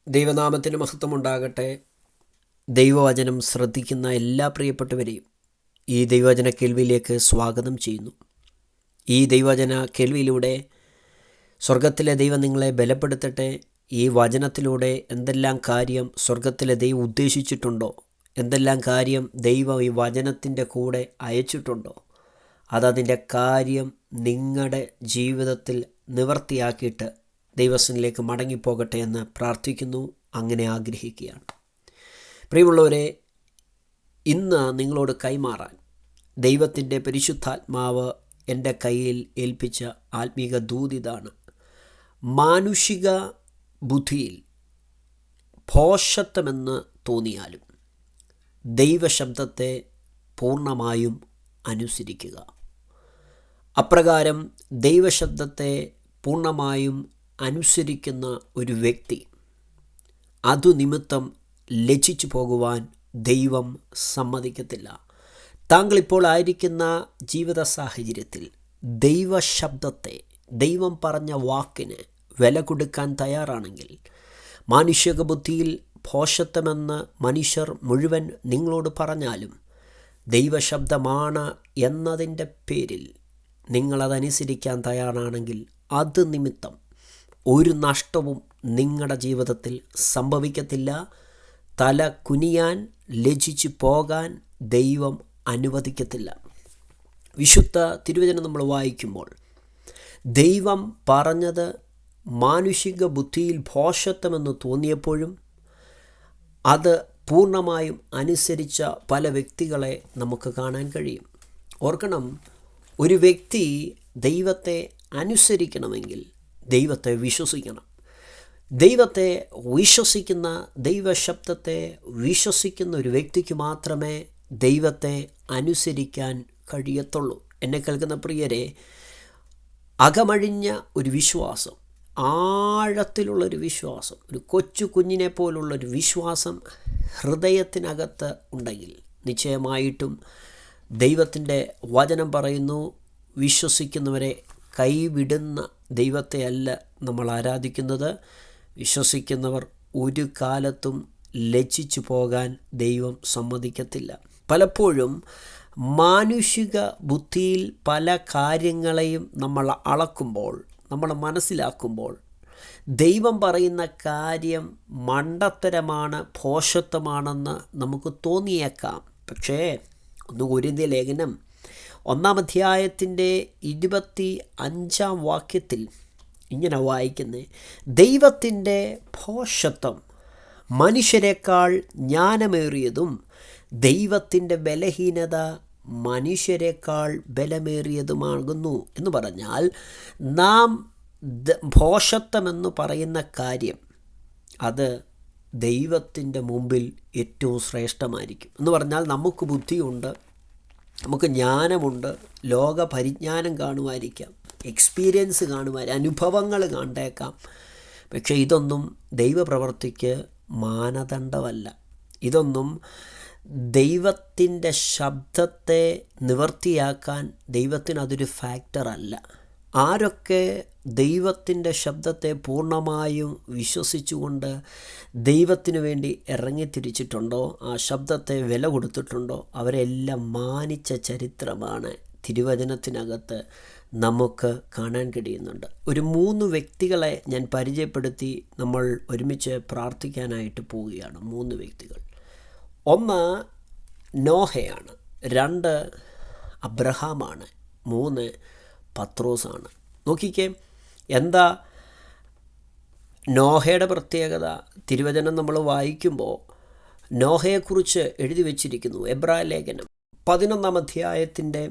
ദൈവനാമത്തിന് മഹത്വമുണ്ടാകട്ടെ. ദൈവവചനം ശ്രദ്ധിക്കുന്ന എല്ലാ പ്രിയപ്പെട്ടവരെയും ഈ ദൈവവചന കേൾവിയിലേക്ക് സ്വാഗതം ചെയ്യുന്നു. ഈ ദൈവവചന കേൾവിയിലൂടെ സ്വർഗത്തിലെ ദൈവം നിങ്ങളെ ബലപ്പെടുത്തട്ടെ. ഈ വചനത്തിലൂടെ എന്തെല്ലാം കാര്യം സ്വർഗത്തിലെ ദൈവം ഉദ്ദേശിച്ചിട്ടുണ്ടോ, എന്തെല്ലാം കാര്യം ദൈവം ഈ വചനത്തിൻ്റെ കൂടെ അയച്ചിട്ടുണ്ടോ, അതതിൻ്റെ കാര്യം നിങ്ങളുടെ ജീവിതത്തിൽ നിവർത്തിയാക്കിയിട്ട് ദൈവത്തിലേക്ക് മടങ്ങിപ്പോകട്ടെ എന്ന് പ്രാർത്ഥിക്കുന്നു. അങ്ങനെ ആഗ്രഹിക്കുകയാണ്. പ്രിയമുള്ളവരെ, ഇന്ന് നിങ്ങളോട് കൈമാറാൻ ദൈവത്തിൻ്റെ പരിശുദ്ധാത്മാവ് എൻ്റെ കയ്യിൽ ഏൽപ്പിച്ച ആത്മീക ദൂതിതാണ്. മാനുഷിക ബുദ്ധിയിൽ ഭോഷത്വമെന്ന് തോന്നിയാലും ദൈവശബ്ദത്തെ പൂർണ്ണമായും അനുസരിക്കുക. അപ്രകാരം ദൈവശബ്ദത്തെ പൂർണ്ണമായും അനുസരിക്കുന്ന ഒരു വ്യക്തി അതുനിമിത്തം ലജ്ജിച്ചു പോകുവാൻ ദൈവം സമ്മതിക്കത്തില്ല. താങ്കളിപ്പോൾ ആയിരിക്കുന്ന ജീവിത സാഹചര്യത്തിൽ ദൈവശബ്ദത്തെ, ദൈവം പറഞ്ഞ വാക്കിന് വില കൊടുക്കാൻ തയ്യാറാണെങ്കിൽ, മാനുഷിക ബുദ്ധിയിൽ ഭോഷത്വമെന്ന് മനുഷ്യർ മുഴുവൻ നിങ്ങളോട് പറഞ്ഞാലും ദൈവശബ്ദമാണ് എന്നതിൻ്റെ പേരിൽ നിങ്ങളതനുസരിക്കാൻ തയ്യാറാണെങ്കിൽ അത് നിമിത്തം ഒരു നഷ്ടവും നിങ്ങളുടെ ജീവിതത്തിൽ സംഭവിക്കത്തില്ല. തല കുനിയാൻ, ലജ്ജിച്ചു പോകാൻ ദൈവം അനുവദിക്കത്തില്ല. വിശുദ്ധ തിരുവചനം നമ്മൾ വായിക്കുമ്പോൾ ദൈവം പറഞ്ഞത് മാനുഷിക ബുദ്ധിയിൽ ഭോഷത്വമെന്ന് തോന്നിയപ്പോഴും അത് പൂർണ്ണമായും അനുസരിച്ച പല വ്യക്തികളെ നമുക്ക് കാണാൻ കഴിയും. ഓർക്കണം, ഒരു വ്യക്തി ദൈവത്തെ അനുസരിക്കണമെങ്കിൽ ദൈവത്തെ വിശ്വസിക്കണം. ദൈവത്തെ വിശ്വസിക്കുന്ന, ദൈവശബ്ദത്തെ വിശ്വസിക്കുന്ന ഒരു വ്യക്തിക്ക് മാത്രമേ ദൈവത്തെ അനുസരിക്കാൻ കഴിയത്തുള്ളൂ. എന്നെ കേൾക്കുന്ന പ്രിയരെ, അകമഴിഞ്ഞ ഒരു വിശ്വാസം, ആഴത്തിലുള്ളൊരു വിശ്വാസം, ഒരു കൊച്ചു കുഞ്ഞിനെ പോലുള്ളൊരു വിശ്വാസം ഹൃദയത്തിനകത്ത് ഉണ്ടെങ്കിൽ നിശ്ചയമായിട്ടും ദൈവത്തിൻ്റെ വചനം പറയുന്നു, വിശ്വസിക്കുന്നവരെ കൈവിടുന്ന ദൈവത്തെയല്ല നമ്മൾ ആരാധിക്കുന്നത്. വിശ്വസിക്കുന്നവർ ഒരു കാലത്തും ലജ്ജിച്ചു പോകാൻ ദൈവം സമ്മതിക്കത്തില്ല. പലപ്പോഴും മാനുഷിക ബുദ്ധിയിൽ പല കാര്യങ്ങളെയും നമ്മൾ അളക്കുമ്പോൾ, നമ്മൾ മനസ്സിലാക്കുമ്പോൾ ദൈവം പറയുന്ന കാര്യം മണ്ടത്തരമാണ്, ഭോഷത്വമാണെന്ന് നമുക്ക് തോന്നിയേക്കാം. പക്ഷേ 1 കൊരിന്ത്യർ ലേഖനം 1-ാം അധ്യായത്തിൻ്റെ 25-ാം വാക്യത്തിൽ ഇങ്ങനെ വായിക്കുന്നത്, ദൈവത്തിൻ്റെ ഭോഷത്വം മനുഷ്യരെക്കാൾ ജ്ഞാനമേറിയതും ദൈവത്തിൻ്റെ ബലഹീനത മനുഷ്യരെക്കാൾ ബലമേറിയതുമാകുന്നു എന്ന് പറഞ്ഞാൽ, നാം ഭോഷത്വമെന്ന് പറയുന്ന കാര്യം അത് ദൈവത്തിൻ്റെ മുമ്പിൽ ഏറ്റവും ശ്രേഷ്ഠമായിരിക്കും. എന്ന് പറഞ്ഞാൽ നമുക്ക് ബുദ്ധിയുണ്ട്, നമുക്ക് ജ്ഞാനമുണ്ട്, ലോക പരിജ്ഞാനം കാണുമായിരിക്കാം, എക്സ്പീരിയൻസ് കാണുമായിരിക്കും, അനുഭവങ്ങൾ കണ്ടേക്കാം. പക്ഷേ ഇതൊന്നും ദൈവപ്രവൃത്തിക്ക് മാനദണ്ഡമല്ല. ഇതൊന്നും ദൈവത്തിൻ്റെ ശബ്ദത്തെ നിവർത്തിയാക്കാൻ ദൈവത്തിനതൊരു ഫാക്ടറല്ല. ആരൊക്കെ ദൈവത്തിൻ്റെ ശബ്ദത്തെ പൂർണ്ണമായും വിശ്വസിച്ചുകൊണ്ട് ദൈവത്തിനു വേണ്ടി ഇറങ്ങിത്തിരിച്ചിട്ടുണ്ടോ, ആ ശബ്ദത്തെ വില കൊടുത്തിട്ടുണ്ടോ, അവരെല്ലാം മാനിച്ച ചരിത്രമാണ് തിരുവചനത്തിനകത്ത് നമുക്ക് കാണാൻ കഴിയുന്നുണ്ട്. ഒരു 3 വ്യക്തികളെ ഞാൻ പരിചയപ്പെടുത്തി നമ്മൾ ഒരുമിച്ച് പ്രാർത്ഥിക്കാനായിട്ട് പോവുകയാണ്. 3 വ്യക്തികൾ. 1 നോഹയാണ്, 2 അബ്രഹാമാണ്, 3 പത്രോസാണ്. നോക്കിക്കേ, എന്താ നോഹയുടെ പ്രത്യേകത? തിരുവചനം നമ്മൾ വായിക്കുമ്പോൾ നോഹയെക്കുറിച്ച് എഴുതി വച്ചിരിക്കുന്നു. എബ്രായ ലേഖനം 11-ാം അധ്യായത്തിൻ്റെ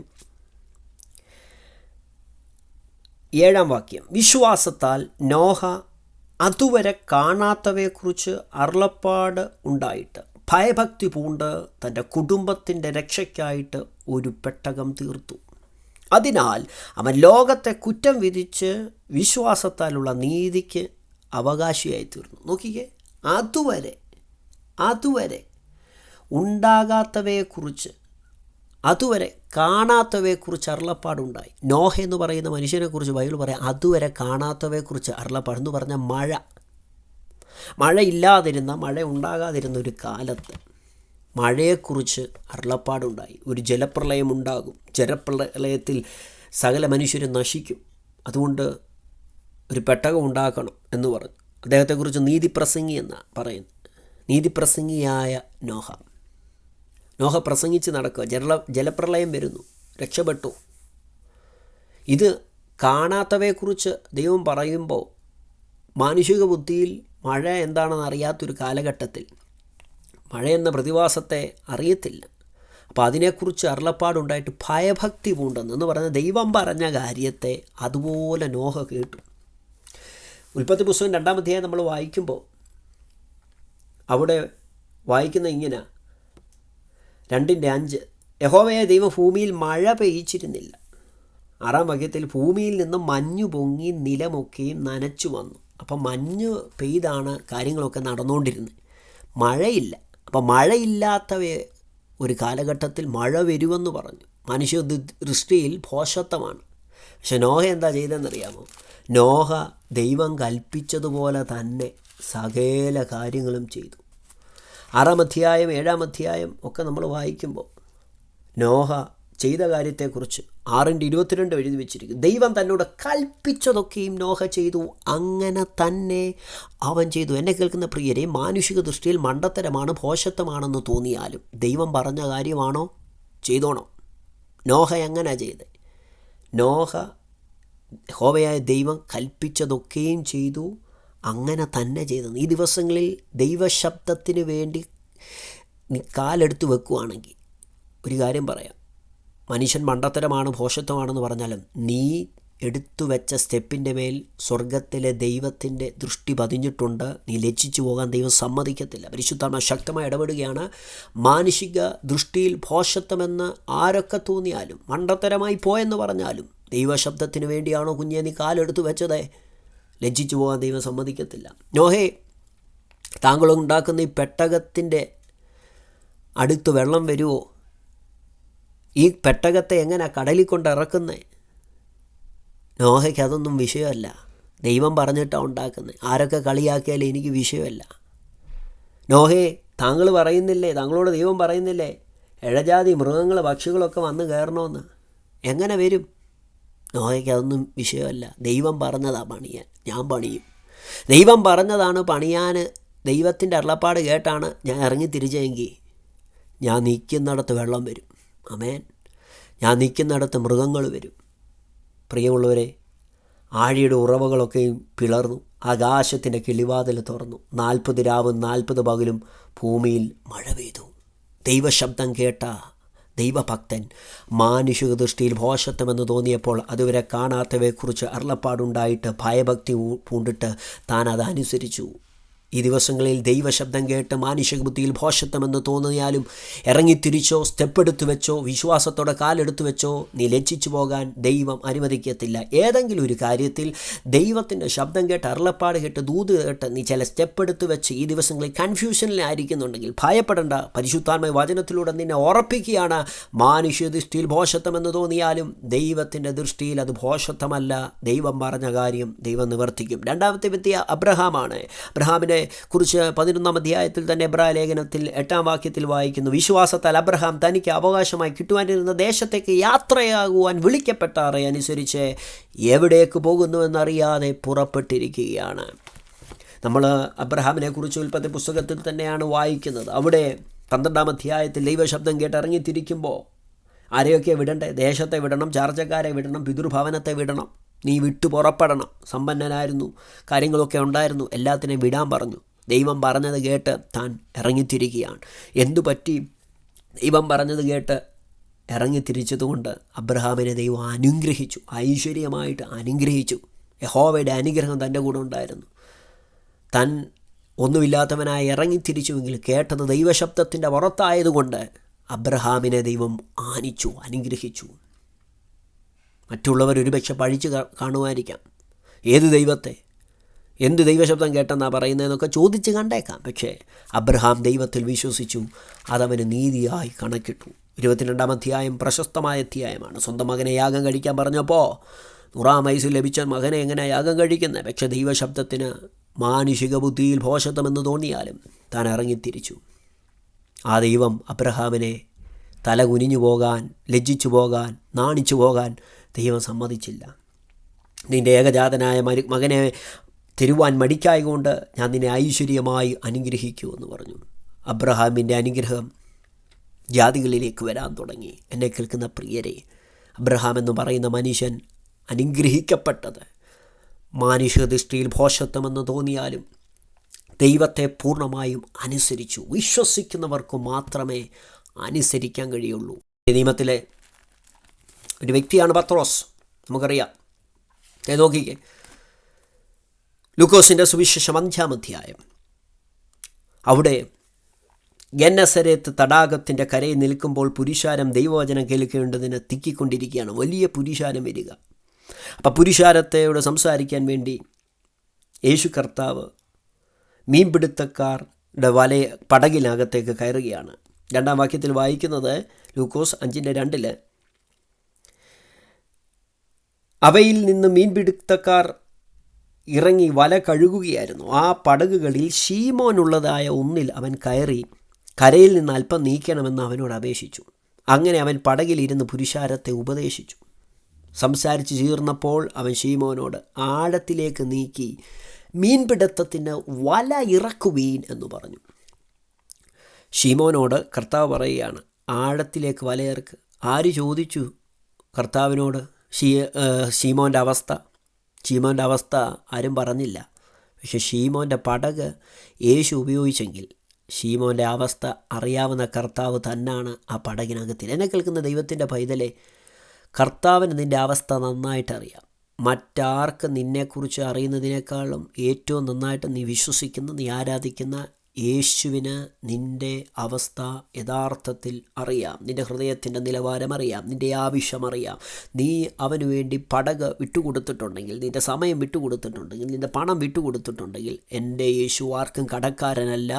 7-ാം വാക്യം, വിശ്വാസത്താൽ നോഹ അതുവരെ കാണാത്തവയെക്കുറിച്ച് അരുളപ്പാട് ഉണ്ടായിട്ട് ഭയഭക്തി പൂണ്ട് തൻ്റെ കുടുംബത്തിൻ്റെ രക്ഷയ്ക്കായിട്ട് ഒരു പെട്ടകം തീർത്തു. അതിനാൽ അവൻ ലോകത്തെ കുറ്റം വിധിച്ച് വിശ്വാസത്താലുള്ള നീതിക്ക് അവകാശിയായി തീർന്നു. നോക്കിക്കേ, അതുവരെ ഉണ്ടാകാത്തവയെക്കുറിച്ച്, അതുവരെ കാണാത്തവയെക്കുറിച്ച് അരുളപ്പാടുണ്ടായി. നോഹ എന്ന് പറയുന്ന മനുഷ്യനെക്കുറിച്ച് ബൈബിൾ പറയാം, അതുവരെ കാണാത്തവയെക്കുറിച്ച് അരുളപ്പാട് എന്ന് പറഞ്ഞാൽ മഴ. മഴയില്ലാതിരുന്ന, മഴ ഉണ്ടാകാതിരുന്ന ഒരു കാലത്ത് മഴയെക്കുറിച്ച് അരുളപ്പാടുണ്ടായി. ഒരു ജലപ്രളയമുണ്ടാകും, ജലപ്രളയത്തിൽ സകല മനുഷ്യരും നശിക്കും, അതുകൊണ്ട് ഒരു പെട്ടകം ഉണ്ടാക്കണം എന്ന് പറഞ്ഞു. അദ്ദേഹത്തെക്കുറിച്ച് നീതിപ്രസംഗി എന്നാണ് പറയുന്നത്. നീതിപ്രസംഗിയായ നോഹ പ്രസംഗിച്ച് നടക്കുക. ജലപ്രളയം വരുന്നു, രക്ഷപ്പെട്ടു. ഇത് കാണാത്തവയെക്കുറിച്ച് ദൈവം പറയുമ്പോൾ മാനുഷിക ബുദ്ധിയിൽ മഴ എന്താണെന്ന് അറിയാത്തൊരു കാലഘട്ടത്തിൽ മഴയെന്ന പ്രതിഭാസത്തെ അറിയത്തില്ല. അപ്പോൾ അതിനെക്കുറിച്ച് അരുളപ്പാടുണ്ടായിട്ട് ഭയഭക്തി പൂണ്ടെന്ന് പറഞ്ഞ ദൈവം പറഞ്ഞ കാര്യത്തെ അതുപോലെ നോഹ കേട്ടു. ഉൽപ്പത്തി പുസ്തകം 2-ാം അധ്യായം നമ്മൾ വായിക്കുമ്പോൾ അവിടെ വായിക്കുന്ന ഇങ്ങനെ 2:5 യഹോവയായ ദൈവം ഭൂമിയിൽ മഴ പെയ്യിച്ചിരുന്നില്ല. 6-ാം വാക്യത്തിൽ ഭൂമിയിൽ നിന്നും മഞ്ഞു പൊങ്ങി നിലമൊക്കെയും നനച്ചു വന്നു. അപ്പം മഞ്ഞ് പെയ്താണ് കാര്യങ്ങളൊക്കെ നടന്നുകൊണ്ടിരുന്നത്, മഴയില്ല. അപ്പം മഴയില്ലാത്ത ഒരു കാലഘട്ടത്തിൽ മഴ വരുമെന്ന് പറഞ്ഞു. മനുഷ്യ ദൃഷ്ടിയിൽ ഭോഷത്വമാണ്. പക്ഷെ നോഹ എന്താ ചെയ്തതെന്നറിയാമോ? നോഹ ദൈവം കൽപ്പിച്ചതുപോലെ തന്നെ സകല കാര്യങ്ങളും ചെയ്തു. 6-ാം അധ്യായം 7-ാം അധ്യായം ഒക്കെ നമ്മൾ വായിക്കുമ്പോൾ നോഹ ചെയ്ത കാര്യത്തെക്കുറിച്ച് 6:22 എഴുതി വെച്ചിരിക്കും. ദൈവം തന്നോട് കൽപ്പിച്ചതൊക്കെയും നോഹ ചെയ്തു, അങ്ങനെ തന്നെ അവൻ ചെയ്തു. എന്നെ കേൾക്കുന്ന പ്രിയരെ, മാനുഷിക ദൃഷ്ടിയിൽ മണ്ടത്തരമാണ്, ഭോഷത്വമാണെന്ന് തോന്നിയാലും ദൈവം പറഞ്ഞ കാര്യമാണോ ചെയ്തോണം. നോഹ എങ്ങനെ ചെയ്തത്? നോഹ യഹോവയായ ദൈവം കൽപ്പിച്ചതൊക്കെയും ചെയ്തു, അങ്ങനെ തന്നെ ചെയ്തത്. ഈ ദിവസങ്ങളിൽ ദൈവശബ്ദത്തിന് വേണ്ടി നീ കാലെടുത്ത് വെക്കുവാണെങ്കിൽ ഒരു കാര്യം പറയാം, മനുഷ്യൻ മണ്ടത്തരമാണ്, ഭോഷത്വമാണെന്ന് പറഞ്ഞാലും നീ എടുത്തു വെച്ച സ്റ്റെപ്പിൻ്റെ മേൽ സ്വർഗത്തിലെ ദൈവത്തിൻ്റെ ദൃഷ്ടി പതിഞ്ഞിട്ടുണ്ട്. നീ ലജ്ജിച്ചു പോകാൻ ദൈവം സമ്മതിക്കത്തില്ല. പരിശുദ്ധാത്മാവ് ശക്തമായി ഇടപെടുകയാണ്. മാനുഷിക ദൃഷ്ടിയിൽ ഭോഷത്വമെന്ന് ആരൊക്കെ തോന്നിയാലും, മണ്ടത്തരമായി പോയെന്ന് പറഞ്ഞാലും, ദൈവശബ്ദത്തിന് വേണ്ടിയാണോ കുഞ്ഞെ നീ കാലെടുത്ത് വെച്ചത്? ലജ്ജിച്ചു പോകാൻ ദൈവം സമ്മതിക്കത്തില്ല. നോഹേ, താങ്കൾ ഉണ്ടാക്കുന്ന ഈ പെട്ടകത്തിൻ്റെ അടുത്ത് വെള്ളം വരുമോ? ഈ പെട്ടകത്തെ എങ്ങനെ കടലിൽ കൊണ്ട് ഇറക്കുന്നത്? നോഹയ്ക്ക് അതൊന്നും വിഷയമല്ല. ദൈവം പറഞ്ഞിട്ടാണ് ഉണ്ടാക്കുന്നത്. ആരൊക്കെ കളിയാക്കിയാലും എനിക്ക് വിഷയമല്ല. നോഹേ, താങ്കൾ പറയുന്നില്ലേ, താങ്കളോട് ദൈവം പറയുന്നില്ലേ ഇഴജാതി മൃഗങ്ങൾ പക്ഷികളൊക്കെ വന്ന് കയറണമെന്ന്? എങ്ങനെ വരും? നോഹയ്ക്ക് അതൊന്നും വിഷയമല്ല. ദൈവം പറഞ്ഞതാണ് പണിയാൻ, ഞാൻ പണിയും. ദൈവം പറഞ്ഞതാണ് പണിയാൻ. ദൈവത്തിൻ്റെ അരുളപ്പാട് കേട്ടാണ് ഞാൻ ഇറങ്ങി തിരിച്ചെങ്കിൽ ഞാൻ നിൽക്കുന്നിടത്ത് വെള്ളം വരും. ആമേൻ. ഞാൻ നിൽക്കുന്നിടത്ത് മൃഗങ്ങൾ വരും. പ്രിയമുള്ളവരെ, ആഴിയുടെ ഉറവകളൊക്കെയും പിളർന്നു, ആകാശത്തിൻ്റെ കിളിവാതിൽ തുറന്നു. 40 രാവും 40 പകലും ഭൂമിയിൽ മഴ പെയ്തു. ദൈവശബ്ദം കേട്ട ദൈവഭക്തൻ മാനുഷിക ദൃഷ്ടിയിൽ ഭോഷത്വമെന്ന് തോന്നിയപ്പോൾ അതുവരെ കാണാത്തവയെക്കുറിച്ച് അരുളപ്പാടുണ്ടായിട്ട് ഭയഭക്തി പൂണ്ടിട്ട് താൻ അതനുസരിച്ചു. ഈ ദിവസങ്ങളിൽ ദൈവശബ്ദം കേട്ട് മാനുഷിക ബുദ്ധിയിൽ ഭോഷത്വമെന്ന് തോന്നിയാലും ഇറങ്ങിത്തിരിച്ചോ, സ്റ്റെപ്പെടുത്തു വെച്ചോ, വിശ്വാസത്തോടെ കാലെടുത്തു വെച്ചോ നീ ലജ്ജിച്ചു പോകാൻ ദൈവം അനുവദിക്കത്തില്ല. ഏതെങ്കിലും ഒരു കാര്യത്തിൽ ദൈവത്തിൻ്റെ ശബ്ദം കേട്ട്, അരുളപ്പാട് കേട്ട്, ദൂത് കേട്ട് നീ ചില സ്റ്റെപ്പെടുത്തു വെച്ച് ഈ ദിവസങ്ങളിൽ കൺഫ്യൂഷനിലായിരിക്കുന്നുണ്ടെങ്കിൽ ഭയപ്പെടേണ്ട. പരിശുദ്ധാത്മ വചനത്തിലൂടെ നിന്നെ ഉറപ്പിക്കുകയാണ്. മാനുഷിക ദൃഷ്ടിയിൽ ഭോഷത്വമെന്ന് തോന്നിയാലും ദൈവത്തിൻ്റെ ദൃഷ്ടിയിൽ അത് ഭോഷത്വമല്ല. ദൈവം പറഞ്ഞ കാര്യം ദൈവം നിവർത്തിക്കും. രണ്ടാമത്തെ വ്യക്തി അബ്രഹാമാണ്. അബ്രഹാമിനെ കുറിച്ച് 11-ാം അധ്യായത്തിൽ തന്നെ എബ്രായ ലേഖനത്തിൽ 8-ാം വാക്യത്തിൽ വായിക്കുന്നു, വിശ്വാസത്താൽ അബ്രഹാം തനിക്ക് അവകാശമായി കിട്ടുവാനിരുന്ന ദേശത്തേക്ക് യാത്രയാകുവാൻ വിളിക്കപ്പെട്ടാറെ അനുസരിച്ച് എവിടേക്ക് പോകുന്നുവെന്നറിയാതെ പുറപ്പെട്ടിരിക്കുകയാണ്. നമ്മൾ അബ്രഹാമിനെ കുറിച്ച് ഉൽപ്പത്തി പുസ്തകത്തിൽ തന്നെയാണ് വായിക്കുന്നത്. അവിടെ 12-ാം അധ്യായത്തിൽ ദൈവശബ്ദം കേട്ട് ഇറങ്ങിത്തിരിക്കുമ്പോൾ ആരെയൊക്കെ വിടണ്ടേ? ദേശത്തെ വിടണം, ചാർച്ചക്കാരെ വിടണം, പിതൃഭവനത്തെ വിടണം. നീ വിട്ടു പുറപ്പെടണം. സമ്പന്നനായിരുന്നു, കാര്യങ്ങളൊക്കെ ഉണ്ടായിരുന്നു, എല്ലാത്തിനെയും വിടാൻ പറഞ്ഞു. ദൈവം പറഞ്ഞത് കേട്ട് താൻ ഇറങ്ങിത്തിരിക്കുകയാണ്. എന്തു പറ്റി? ദൈവം പറഞ്ഞത് കേട്ട് ഇറങ്ങിത്തിരിച്ചതുകൊണ്ട് അബ്രഹാമിനെ ദൈവം അനുഗ്രഹിച്ചു, ഐശ്വര്യമായിട്ട് അനുഗ്രഹിച്ചു. യഹോവയുടെ അനുഗ്രഹം തൻ്റെ കൂടെ ഉണ്ടായിരുന്നു. താൻ ഒന്നുമില്ലാത്തവനായി ഇറങ്ങിത്തിരിച്ചുവെങ്കിൽ കേട്ടത് ദൈവശബ്ദത്തിൻ്റെ പുറത്തായതുകൊണ്ട് അബ്രഹാമിനെ ദൈവം ആനിച്ചു, അനുഗ്രഹിച്ചു. മറ്റുള്ളവർ ഒരുപക്ഷെ പഴിച്ച് കാണുമായിരിക്കാം. ഏത് ദൈവത്തെ, എന്ത് ദൈവശബ്ദം കേട്ടെന്നാണ് പറയുന്നതെന്നൊക്കെ ചോദിച്ച് കണ്ടേക്കാം. പക്ഷേ അബ്രഹാം ദൈവത്തിൽ വിശ്വസിച്ചു, അതവന് നീതിയായി കണക്കിട്ടു. 22-ാം അധ്യായം പ്രശസ്തമായ അധ്യായമാണ്. സ്വന്തം മകനെ യാഗം കഴിക്കാൻ പറഞ്ഞപ്പോൾ 100-ാം വയസ്സിൽ ലഭിച്ച മകനെ എങ്ങനെ യാഗം കഴിക്കുന്നത്? പക്ഷേ ദൈവശബ്ദത്തിന് മാനുഷിക ബുദ്ധിയിൽ ഭോഷത്വമെന്ന് തോന്നിയാലും താൻ ഇറങ്ങിത്തിരിച്ചു. ആ ദൈവം അബ്രഹാമിനെ തല കുനിഞ്ഞു പോകാൻ, ലജ്ജിച്ചു പോകാൻ, നാണിച്ചു പോകാൻ ദൈവം സമ്മതിച്ചില്ല. നിൻ്റെ ഏകജാതനായ മകനെ തരുവാൻ മടിക്കായകൊണ്ട് ഞാൻ നിന്നെ ഐശ്വര്യമായി അനുഗ്രഹിക്കൂ എന്ന് പറഞ്ഞു. അബ്രഹാമിൻ്റെ അനുഗ്രഹം ജാതികളിലേക്ക് വരാൻ തുടങ്ങി. എന്നെ കേൾക്കുന്ന പ്രിയരെ, അബ്രഹാം എന്ന് പറയുന്ന മനുഷ്യൻ അനുഗ്രഹിക്കപ്പെട്ടത് മാനുഷിക ദൃഷ്ടിയിൽ ഭോഷത്വമെന്ന് തോന്നിയാലും ദൈവത്തെ പൂർണ്ണമായും അനുസരിച്ചു. വിശ്വസിക്കുന്നവർക്ക് മാത്രമേ അനുസരിക്കാൻ കഴിയുള്ളൂ. നിയമത്തിലെ ഒരു വ്യക്തിയാണ് പത്രോസ്. നമുക്കറിയാം. നോക്കിക്കേ, ലൂക്കോസിൻ്റെ സുവിശേഷം 5-ാം അധ്യായം. അവിടെ ഗന്നസരത്ത് തടാകത്തിൻ്റെ കരയിൽ നിൽക്കുമ്പോൾ പുരുഷാരം ദൈവവചനം കേൾക്കേണ്ടതിന് തിക്കിക്കൊണ്ടിരിക്കുകയാണ്. വലിയ പുരുഷാരം വരിക. അപ്പം പുരുഷാരത്തോട് സംസാരിക്കാൻ വേണ്ടി യേശു കർത്താവ് മീൻപിടുത്തക്കാരുടെ പടകിനകത്തേക്ക് കയറുകയാണ്. 2-ാം വാക്യത്തിൽ വായിക്കുന്നത് ലൂക്കോസ് 5:2, അവയിൽ നിന്ന് മീൻപിടുത്തക്കാർ ഇറങ്ങി വല കഴുകുകയായിരുന്നു. ആ പടകുകളിൽ ശീമോനുള്ളതായ ഒന്നിൽ അവൻ കയറി കരയിൽ നിന്ന് അല്പം നീക്കണമെന്ന് അവനോട് അപേക്ഷിച്ചു. അങ്ങനെ അവൻ പടകിലിരുന്ന് പുരുഷാരത്തെ ഉപദേശിച്ചു. സംസാരിച്ച് തീർന്നപ്പോൾ അവൻ ശീമോനോട് ആഴത്തിലേക്ക് നീക്കി മീൻപിടുത്തത്തിന് വല ഇറക്കുവീൻ എന്ന് പറഞ്ഞു. ശീമോനോട് കർത്താവ് പറയുകയാണ്, ആഴത്തിലേക്ക് വലയിറക്ക്. ആര് ചോദിച്ചു കർത്താവിനോട് ശീമോൻ്റെ അവസ്ഥ ആരും പറഞ്ഞില്ല. പക്ഷെ ശീമോൻ്റെ പടക് യേശു ഉപയോഗിച്ചെങ്കിൽ ശീമോൻ്റെ അവസ്ഥ അറിയാവുന്ന കർത്താവ് തന്നാണ് ആ പടകിനകത്തിൽ. എന്നെ കേൾക്കുന്ന ദൈവത്തിൻ്റെ പൈതലെ, കർത്താവിന് നിൻ്റെ അവസ്ഥ നന്നായിട്ടറിയാം. മറ്റാർക്ക് നിന്നെക്കുറിച്ച് അറിയുന്നതിനേക്കാളും ഏറ്റവും നന്നായിട്ട് നീ വിശ്വസിക്കുന്ന, നീ ആരാധിക്കുന്ന യേശുവിന് നിൻ്റെ അവസ്ഥ യഥാർത്ഥത്തിൽ അറിയാം. നിൻ്റെ ഹൃദയത്തിൻ്റെ നിലവാരം അറിയാം, നിൻ്റെ ആവശ്യം അറിയാം. നീ അവന് വേണ്ടി പടക് വിട്ടുകൊടുത്തിട്ടുണ്ടെങ്കിൽ, നിൻ്റെ സമയം വിട്ടുകൊടുത്തിട്ടുണ്ടെങ്കിൽ, നിൻ്റെ പണം വിട്ടുകൊടുത്തിട്ടുണ്ടെങ്കിൽ, എൻ്റെ യേശു ആർക്കും കടക്കാരനല്ല.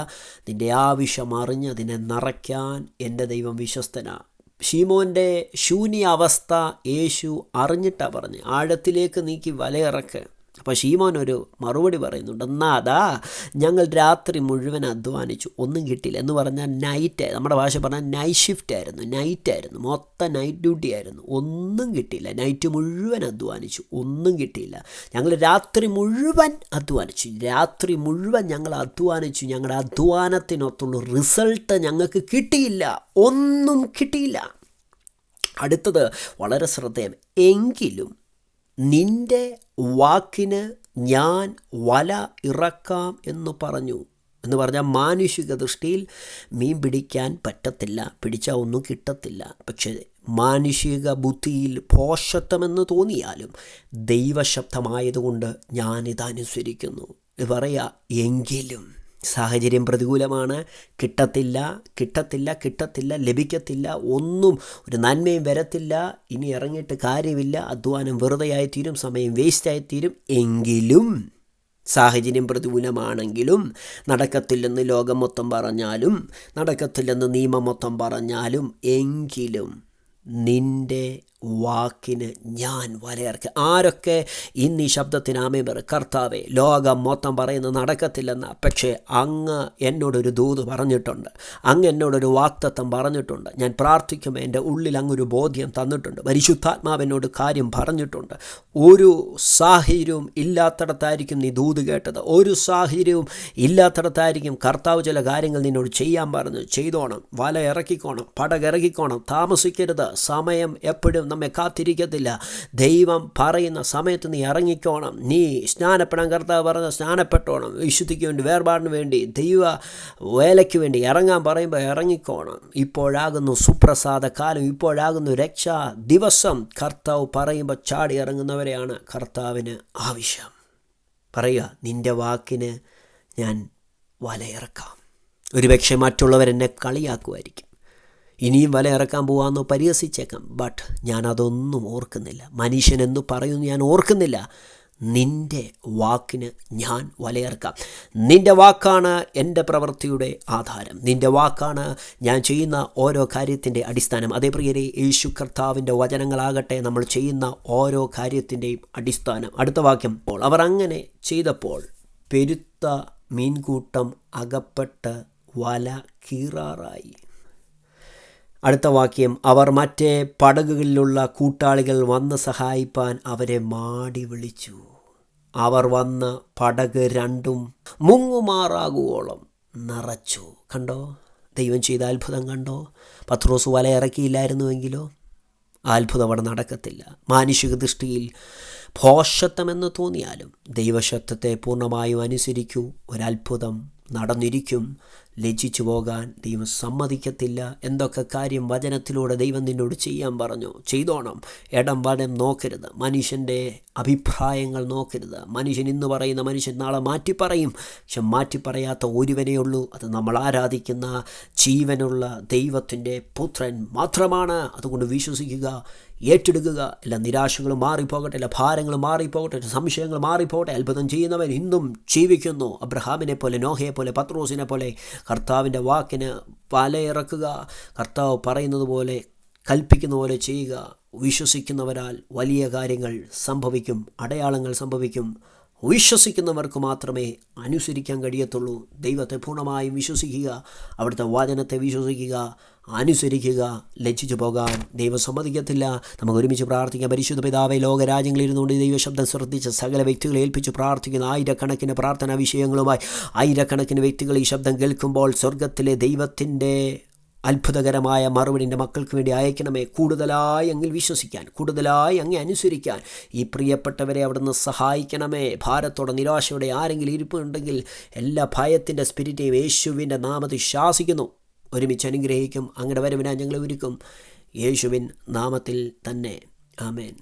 നിൻ്റെ ആവശ്യം അറിഞ്ഞ് അതിനെ നിറയ്ക്കാൻ എൻ്റെ ദൈവം വിശ്വസ്തനാണ്. ശീമോൻ്റെ ശൂന്യ അവസ്ഥ യേശു അറിഞ്ഞിട്ടാണ് പറഞ്ഞ് ആഴത്തിലേക്ക് നീക്കി വലയിറക്ക്. അപ്പോൾ ശീമോൻ ഒരു മറുപടി പറയുന്നുണ്ട്, എന്നാ ഞങ്ങൾ രാത്രി മുഴുവൻ അധ്വാനിച്ചു, ഒന്നും കിട്ടിയില്ല എന്ന് പറഞ്ഞാൽ നൈറ്റ്, നമ്മുടെ ഭാഷ പറഞ്ഞാൽ നൈറ്റ് ഷിഫ്റ്റ് ആയിരുന്നു, നൈറ്റായിരുന്നു, മൊത്തം നൈറ്റ് ഡ്യൂട്ടി ആയിരുന്നു, ഒന്നും കിട്ടിയില്ല. നൈറ്റ് മുഴുവൻ അധ്വാനിച്ചു, ഒന്നും കിട്ടിയില്ല. ഞങ്ങൾ രാത്രി മുഴുവൻ അധ്വാനിച്ചു, ഞങ്ങൾ അധ്വാനിച്ചു, ഞങ്ങളുടെ അധ്വാനത്തിനൊത്തുള്ള റിസൾട്ട് ഞങ്ങൾക്ക് കിട്ടിയില്ല, ഒന്നും കിട്ടിയില്ല. അടുത്തത് വളരെ ശ്രദ്ധേയം, എങ്കിലും നിൻ്റെ വാക്കിന് ഞാൻ വല ഇറക്കാം എന്ന് പറഞ്ഞു. എന്ന് പറഞ്ഞാൽ മാനുഷിക ദൃഷ്ടിയിൽ മീൻ പിടിക്കാൻ പറ്റത്തില്ല, പിടിച്ചാൽ ഒന്നും കിട്ടത്തില്ല. പക്ഷേ മാനുഷിക ബുദ്ധിയിൽ ഭോഷത്വമെന്ന് തോന്നിയാലും ദൈവശബ്ദമായതുകൊണ്ട് ഞാനിതനുസരിക്കുന്നു. ഇത് പറയാ, എങ്കിലും സാഹചര്യം പ്രതികൂലമാണ്, കിട്ടത്തില്ല, ലഭിക്കത്തില്ല, ഒന്നും ഒരു നന്മയും വരത്തില്ല, ഇനി ഇറങ്ങിയിട്ട് കാര്യമില്ല, അധ്വാനം വെറുതെയായിത്തീരും, സമയം വേസ്റ്റായിത്തീരും. എങ്കിലും സാഹചര്യം പ്രതികൂലമാണെങ്കിലും, നടക്കത്തില്ലെന്ന് ലോകം മൊത്തം പറഞ്ഞാലും, നടക്കത്തില്ലെന്ന് നിയമം മൊത്തം പറഞ്ഞാലും, എങ്കിലും നിൻ്റെ വാക്കിന് ഞാൻ വലയിറക്കുക. ആരൊക്കെ ഇന്ന് ഈ ശബ്ദത്തിന് ആമേൻ പറ, കർത്താവേ, ലോകം മൊത്തം പറയുന്നത് നടക്കത്തില്ലെന്ന, പക്ഷേ അങ്ങ് എന്നോടൊരു ദൂത് പറഞ്ഞിട്ടുണ്ട്, അങ്ങ് എന്നോടൊരു വാക്തത്വം പറഞ്ഞിട്ടുണ്ട്. ഞാൻ പ്രാർത്ഥിക്കുമ്പോൾ എൻ്റെ ഉള്ളിൽ അങ്ങൊരു ബോധ്യം തന്നിട്ടുണ്ട്, പരിശുദ്ധാത്മാവെന്നോട് കാര്യം പറഞ്ഞിട്ടുണ്ട്. ഒരു സാഹചര്യവും ഇല്ലാത്തടത്തായിരിക്കും നീ ദൂത് കേട്ടത്, ഒരു സാഹചര്യവും ഇല്ലാത്തടത്തായിരിക്കും കർത്താവ് ചില കാര്യങ്ങൾ നിന്നോട് ചെയ്യാൻ പറഞ്ഞു. ചെയ്തോണം, വല ഇറക്കിക്കോണം, പടകിറക്കിക്കോണം, താമസിക്കരുത്. സമയം എപ്പോഴും നമ്മെ കാത്തിരിക്കത്തില്ല. ദൈവം പറയുന്ന സമയത്ത് നീ ഇറങ്ങിക്കോണം. നീ സ്നാനപ്പെടാൻ കർത്താവ് പറഞ്ഞ സ്നാനപ്പെട്ടോണം. വിശുദ്ധിക്ക് വേണ്ടി, വേർപാടിന് വേണ്ടി, ദൈവ വേലയ്ക്ക് വേണ്ടി ഇറങ്ങാൻ പറയുമ്പോൾ ഇറങ്ങിക്കോണം. ഇപ്പോഴാകുന്നു സുപ്രസാദ കാലം, ഇപ്പോഴാകുന്നു രക്ഷാ ദിവസം. കർത്താവ് പറയുമ്പോൾ ചാടി ഇറങ്ങുന്നവരെയാണ് കർത്താവിന് ആവശ്യം. പറയുക, നിൻ്റെ വാക്കിന് ഞാൻ വലയിറക്കാം. ഒരുപക്ഷെ മറ്റുള്ളവരെന്നെ കളിയാക്കുമായിരിക്കും, ഇനിയും വല ഇറക്കാൻ പോകാമെന്നോ പരിഹസിച്ചേക്കാം. ബട്ട് ഞാനതൊന്നും ഓർക്കുന്നില്ല. മനുഷ്യനെന്ന് പറയുന്നു ഞാൻ ഓർക്കുന്നില്ല. നിൻ്റെ വാക്കിന് ഞാൻ വലയിറക്കാം. നിൻ്റെ വാക്കാണ് എൻ്റെ പ്രവൃത്തിയുടെ ആധാരം. നിൻ്റെ വാക്കാണ് ഞാൻ ചെയ്യുന്ന ഓരോ കാര്യത്തിൻ്റെ അടിസ്ഥാനം. അതേ പ്രിയരെ, യേശു കർത്താവിൻ്റെ വചനങ്ങളാകട്ടെ നമ്മൾ ചെയ്യുന്ന ഓരോ കാര്യത്തിൻ്റെയും അടിസ്ഥാനം. അടുത്ത വാക്യം, അവർ അങ്ങനെ ചെയ്തപ്പോൾ പെരുത്ത മീൻകൂട്ടം അകപ്പെട്ട് വല കീറാറായി. അടുത്ത വാക്യം, അവർ മറ്റേ പടകുകളിലുള്ള കൂട്ടാളികൾ വന്ന് സഹായിപ്പാൻ അവരെ മാടി വിളിച്ചു. അവർ വന്ന് പടക് രണ്ടും മുങ്ങുമാറാകുവോളം നിറച്ചു. കണ്ടോ, ദൈവം ചെയ്ത അത്ഭുതം കണ്ടോ? പത്രോസ് വല ഇറക്കിയില്ലായിരുന്നുവെങ്കിലോ ആ അത്ഭുതം അവിടെ നടക്കത്തില്ല. മാനുഷിക ദൃഷ്ടിയിൽ ഭോഷത്വമെന്ന് തോന്നിയാലും ദൈവശബ്ദത്തെ പൂർണ്ണമായും അനുസരിക്കൂ, ഒരത്ഭുതം നടന്നിരിക്കും. ലജ്ജിച്ചു പോകാൻ ദൈവം സമ്മതിക്കത്തില്ല. എന്തൊക്കെ കാര്യം വചനത്തിലൂടെ ദൈവം നിന്നോട് ചെയ്യാൻ പറഞ്ഞു, ചെയ്തോണം. ഇടം വലം നോക്കരുത്, മനുഷ്യൻ്റെ അഭിപ്രായങ്ങൾ നോക്കരുത്. മനുഷ്യൻ ഇന്ന് പറയുന്ന മനുഷ്യൻ നാളെ മാറ്റിപ്പറയും. പക്ഷെ മാറ്റിപ്പറയാത്ത ഒരുവനേ ഉള്ളൂ, അത് നമ്മൾ ആരാധിക്കുന്ന ജീവനുള്ള ദൈവത്തിൻ്റെ പുത്രൻ മാത്രമാണ്. അതുകൊണ്ട് വിശ്വസിക്കുക, ഏറ്റെടുക്കുക. എല്ലാ നിരാശകളും മാറിപ്പോകട്ടെ, എല്ലാ ഭാരങ്ങളും മാറിപ്പോകട്ടെ, സംശയങ്ങൾ മാറിപ്പോകട്ടെ. അത്ഭുതം ചെയ്യുന്നവൻ ഇന്നും ജീവിക്കുന്നു. അബ്രഹാമിനെ പോലെ, നോഹയെ പോലെ, പത്രോസിനെ പോലെ കർത്താവിൻ്റെ വാക്കിന് വലയിറക്കുക. കർത്താവ് പറയുന്നത് പോലെ, കൽപ്പിക്കുന്ന പോലെ ചെയ്യുക. വിശ്വസിക്കുന്നവരാൽ വലിയ കാര്യങ്ങൾ സംഭവിക്കും, അടയാളങ്ങൾ സംഭവിക്കും. വിശ്വസിക്കുന്നവർക്ക് മാത്രമേ അനുസരിക്കാൻ കഴിയത്തുള്ളൂ. ദൈവത്തെ പൂർണ്ണമായും വിശ്വസിക്കുക, അവിടുത്തെ വചനത്തെ വിശ്വസിക്കുക, അനുസരിക്കുക. ലജ്ജിച്ചു പോകാൻ ദൈവം സമ്മതിക്കത്തില്ല. നമുക്ക് ഒരുമിച്ച് പ്രാർത്ഥിക്കാം. പരിശുദ്ധ പിതാവേ, ലോകരാജ്യങ്ങളിലിരുന്നുകൊണ്ട് ദൈവശബ്ദം ശ്രദ്ധിച്ച് സകല വ്യക്തികളെ ഏൽപ്പിച്ച് പ്രാർത്ഥിക്കുന്ന ആയിരക്കണക്കിന് പ്രാർത്ഥനാ വിഷയങ്ങളുമായി ആയിരക്കണക്കിന് വ്യക്തികൾ ഈ ശബ്ദം കേൾക്കുമ്പോൾ സ്വർഗത്തിലെ ദൈവത്തിൻ്റെ അത്ഭുതകരമായ മറുപടിൻ്റെ മക്കൾക്ക് വേണ്ടി അയക്കണമേ. കൂടുതലായി അങ്ങിൽ വിശ്വസിക്കാൻ, കൂടുതലായി അങ്ങേ അനുസരിക്കാൻ ഈ പ്രിയപ്പെട്ടവരെ അവിടുന്ന് സഹായിക്കണമേ. ഭാരത്തോടെ, നിരാശയോടെ ആരെങ്കിലും ഇരിപ്പുണ്ടെങ്കിൽ എല്ലാ ഭയത്തിൻ്റെ സ്പിരിറ്റേയും യേശുവിൻ്റെ നാമത്തിൽ ശാസിക്കുന്നു. ഒരുമിച്ച് അനുഗ്രഹിക്കും. അങ്ങയുടെ വരവിനായി ഞങ്ങളെ ഒരുക്കും. യേശുവിൻ നാമത്തിൽ തന്നെ. ആമേൻ.